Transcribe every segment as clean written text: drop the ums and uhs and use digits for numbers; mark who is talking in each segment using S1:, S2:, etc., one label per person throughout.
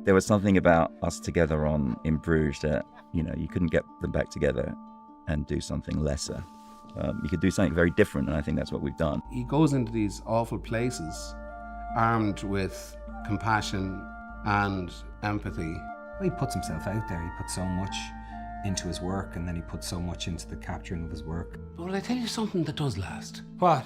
S1: There was something about us together in Bruges that, you know, you couldn't get them back together and do something lesser. You could do something very different, and I think that's what we've done.
S2: He goes into these awful places armed with compassion and empathy.
S3: Well, he puts himself out there. He puts so much into his work, and then he puts so much into the capturing of his work.
S2: But will I tell you something that does last?
S4: What?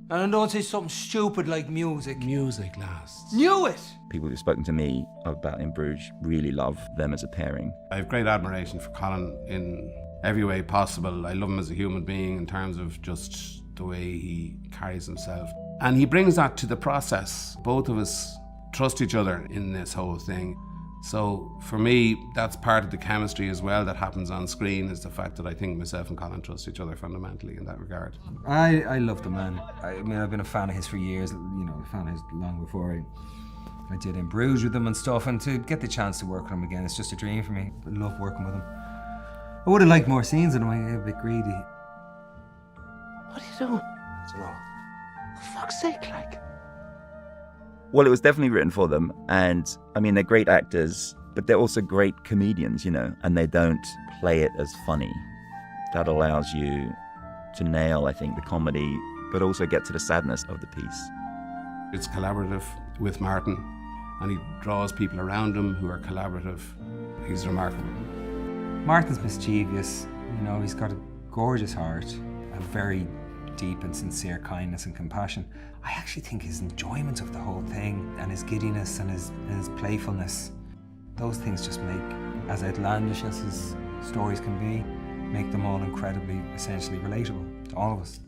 S4: And don't say something stupid like music.
S2: Music lasts.
S4: Knew it!
S1: People who've spoken to me about In Bruges really love them as a pairing.
S2: I have great admiration for Colin in every way possible. I love him as a human being in terms of just the way he carries himself. And he brings that to the process. Both of us trust each other in this whole thing. So for me, that's part of the chemistry as well that happens on screen, is the fact that I think myself and Colin trust each other fundamentally in that regard.
S3: I love the man. I mean, I've been a fan of his for years, you know, a fan of his long before I did In Bruges with him and stuff, and to get the chance to work with him again, it's just a dream for me. I love working with him. I would have liked more scenes with him. I'm a bit greedy.
S2: What are you doing?
S3: I don't know.
S2: For fuck's sake, like.
S1: Well, it was definitely written for them, and I mean, they're great actors, but they're also great comedians, you know, and they don't play it as funny. That allows you to nail, I think, the comedy, but also get to the sadness of the piece.
S2: It's collaborative with Martin, and he draws people around him who are collaborative. He's remarkable.
S3: Martin's mischievous, you know, he's got a gorgeous heart, a very deep and sincere kindness and compassion. I actually think his enjoyment of the whole thing and his giddiness and his playfulness, those things just make, as outlandish as his stories can be, make them all incredibly, essentially relatable to all of us.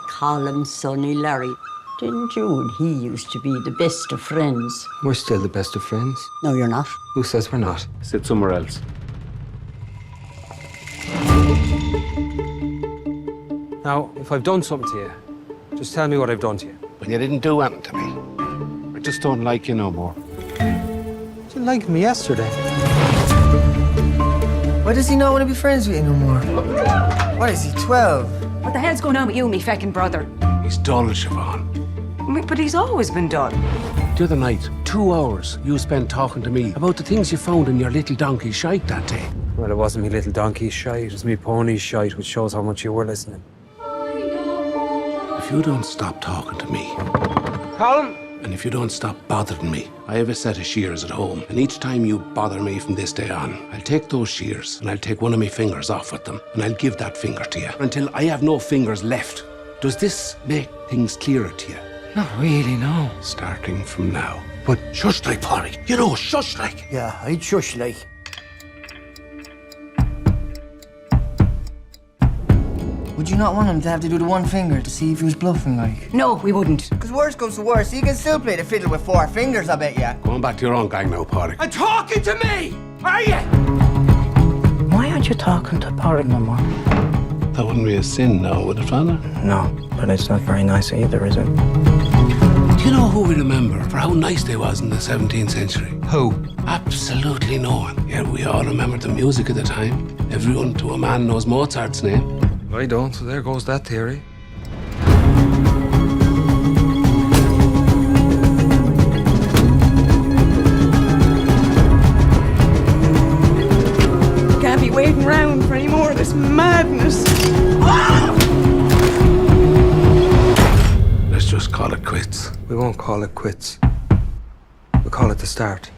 S5: Colin's sonny Larry. Didn't you and he used to be the best of friends?
S4: We're still the best of friends.
S5: No, you're not.
S4: Who says we're not?
S2: Sit somewhere else.
S4: Now, if I've done something to you, just tell me what I've done to you.
S2: When you didn't do anything to me, I just don't like you no more.
S4: You didn't like me yesterday.
S6: Why does he not want to be friends with you no more? What is he, 12?
S7: What the hell's going on with you, me feckin' brother?
S2: He's dull, Siobhan.
S7: But he's always been dull.
S2: The other night, 2 hours you spent talking to me about the things you found in your little donkey shite that day.
S4: Well, it wasn't me little donkey's shite, it was me pony's shite, which shows how much you were listening.
S2: If you don't stop talking to me,
S4: Colin!
S2: and if you don't stop bothering me, I have a set of shears at home, and each time you bother me from this day on, I'll take those shears and I'll take one of my fingers off with them, and I'll give that finger to you until I have no fingers left. Does this make things clearer to you?
S6: Not really, no.
S2: Starting from now. But shush like, Polly. You know, shush like.
S6: Yeah, I'd shush like. Would you not want him to have to do the one finger to see if he was bluffing, like?
S7: No, we wouldn't.
S6: Because worse comes to worse, he can still play the fiddle with 4 fingers, I bet ya.
S2: Go on back to your own gang now, Polly.
S4: And talking to me! Are you?
S5: Why aren't you talking to Porrick no more?
S2: That wouldn't be a sin now, would it, Father?
S6: No, but it's not very nice either, is it?
S2: Do you know who we remember for how nice they was in the 17th century?
S4: Who?
S2: Absolutely no one. Yet we all remember the music of the time. Everyone to a man knows Mozart's name.
S4: I don't, so there goes that theory.
S7: Can't be waiting around for any more of this madness.
S2: Let's just call it quits.
S4: We won't call it quits. We'll call it the start.